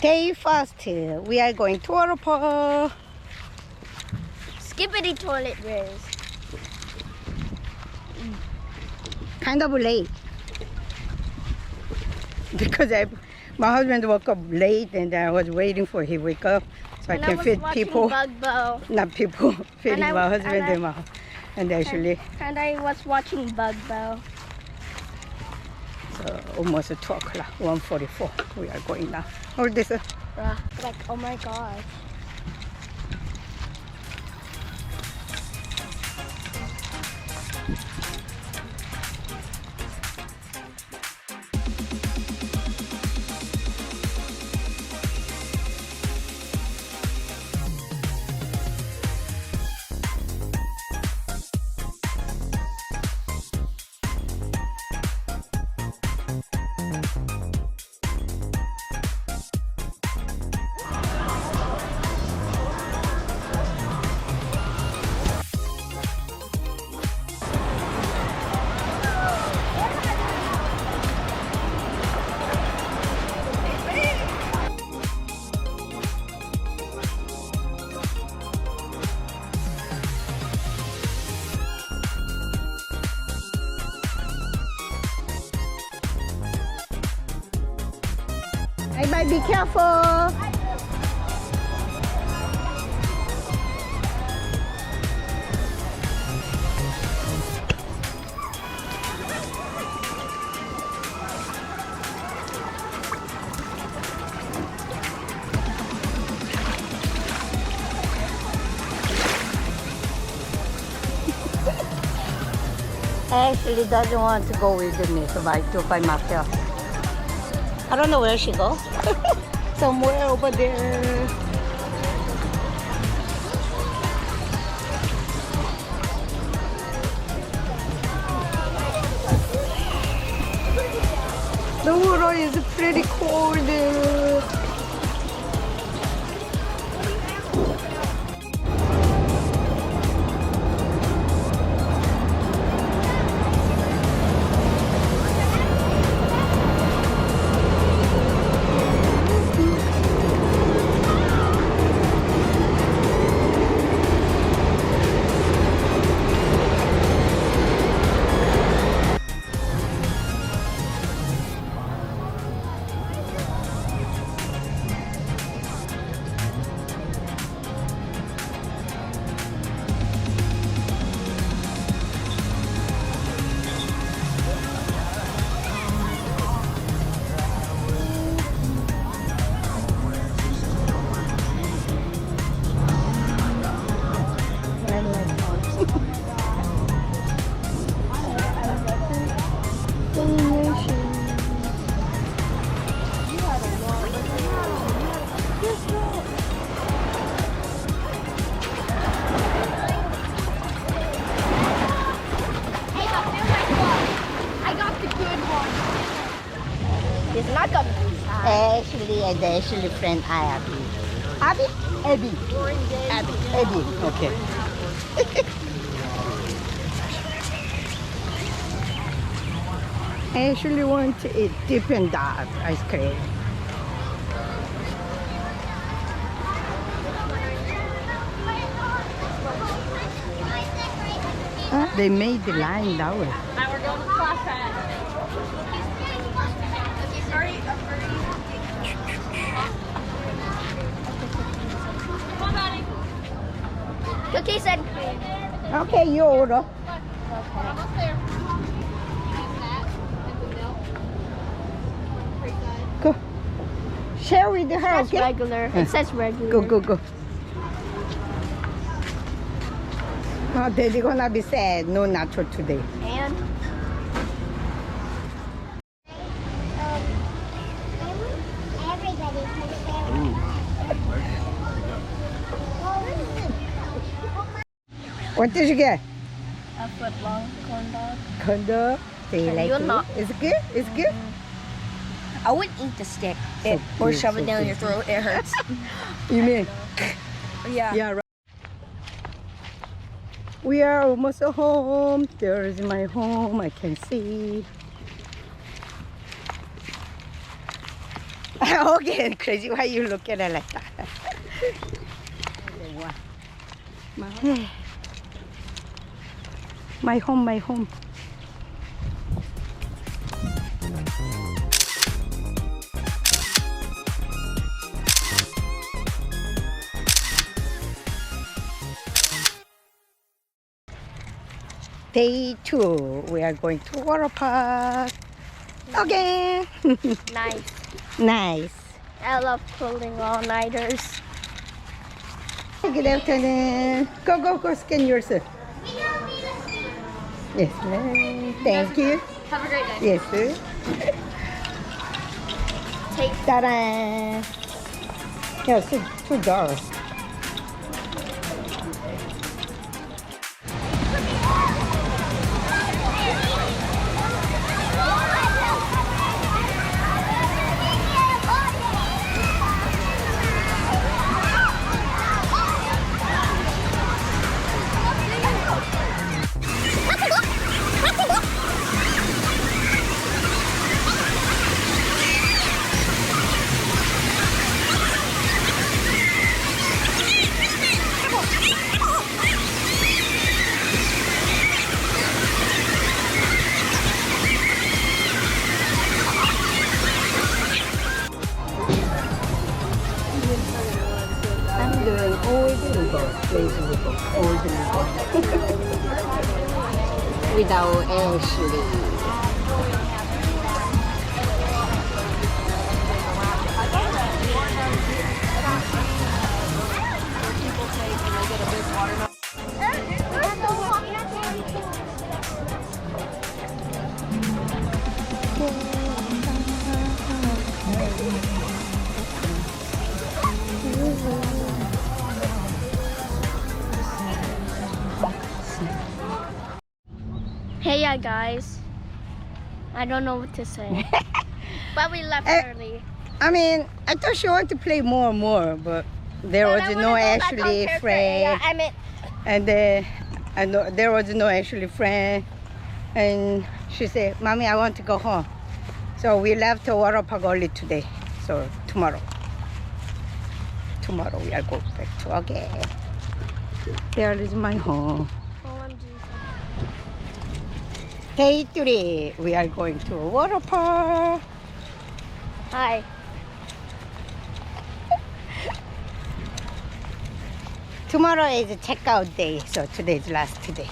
Day first, we are going to water park. Skippity toilet race. Kind of late because my husband woke up late and I was waiting for him to wake up so I can feed people. Not people, feeding my husband and actually. And I was watching Bug Bow. So almost 2 o'clock, 1:44. We are going now. Or this. Like, oh my gosh. Everybody be careful. Ashley doesn't want to go with me, so I do by myself. I don't know where she goes. Somewhere over there. The water is pretty cold. It's not gonna be sad. Ashley and the Ashley friend Abby. Abby? Abby. Abby. Abby. Okay. Ashley wants to eat Dippin' Dot ice cream. Huh? They made the line that way. Now we're going to class. Cookies and cream. Okay, you order. Almost there. Go. Share with her, That's okay? regular. It says regular. Go, go, go. Oh, Daddy gonna be sad. No nacho today. And What did you get? a foot long corn dog. Corn dog. Do you And like you're it? not- It's good? It's good? I wouldn't eat the stick So or cute, shove so it down your cute. throat. It hurts. You mean? Yeah. Yeah, right. We are almost home. There is my home. I can see. Okay, crazy. Why you look at it like that? My home, my home. Day 2, we are going to water park again. Nice. Nice. I love pulling all-nighters. Good afternoon. Go, scan yourself. Yes, ma'am. Thank you. Have a great day. Yes, sir. Take. Ta-da! Yeah, it's too dark. I'm doing old Lego, crazy Lego, old Lego. Without Ashley. Hey, yeah, guys. I don't know what to say. But we left early. I mean, I thought she wanted to play more and more, but there was no Ashley friend. I mean, And there was no Ashley friend. And she said, Mommy, I want to go home. So we left the water park early today. So tomorrow we are going back to again. There is my home. OMG. Day 3, we are going to a water park. Hi. Tomorrow is a checkout day, so today is last day.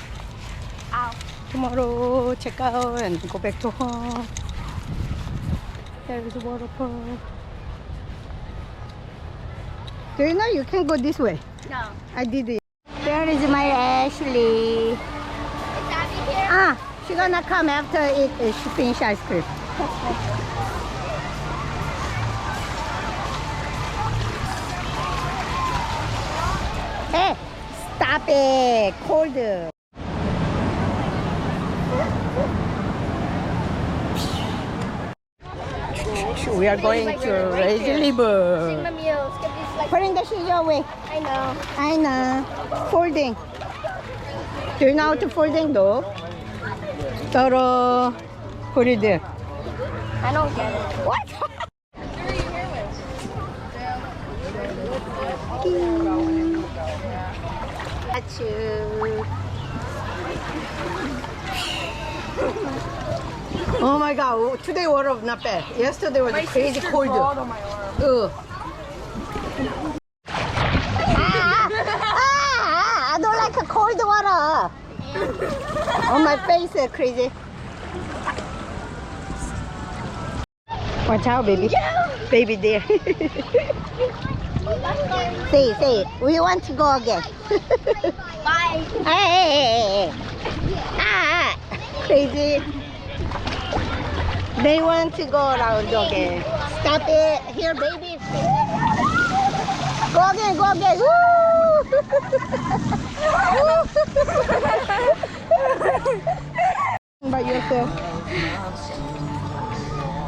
Ow. Tomorrow check out and go back to home. There is a water park. Do you know you can go this way? No. I did it. There is my Ashley. Is Abby here? Ah, she's gonna come after she finish ice cream. Hey, stop it, cold. We are going to Eddyville. Put in the shoes away. I know. I know. Folding. Do you know how to folding though? Toro, put it there. I don't get it. What? Got you. Oh my God! Today water was not bad. Yesterday was crazy cold. I don't like a cold water. On my face, crazy. Watch out, baby. Baby there. Say it. We want to go again. Bye. Hey. Crazy. They want to go around again. Stop it. Here, baby. Go again. Woo! By yourself.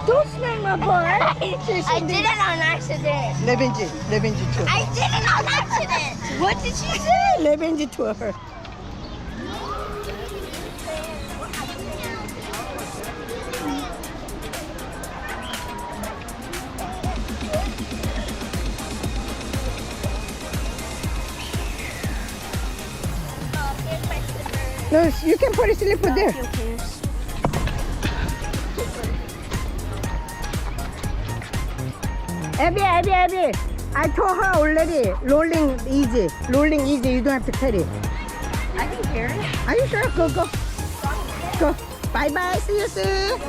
Don't smack my butt. I did it on accident. Lebenji to her. I did it on accident. What did she say? Lebenji to her. No, you can put a slipper there. Okay. Abby. I told her already. Rolling easy. You don't have to carry. I can carry it. Are you sure? Go. Go. Bye. See you soon.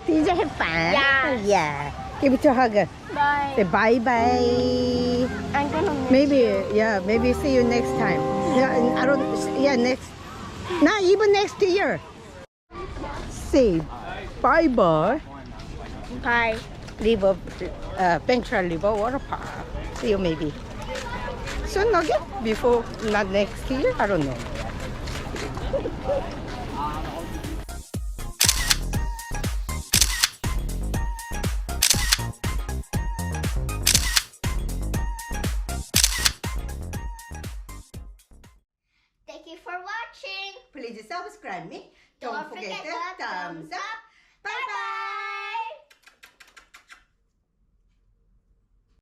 Did you have fun? Yeah. Give it a hug. Bye. Say bye. I'm gonna miss Maybe see you next time. Next. Not even next year. Say bye. Bye. River, Central River Water Park. See you maybe soon again. Before, not next year. I don't know. Thank you for watching. Please subscribe me. Don't forget the thumbs up.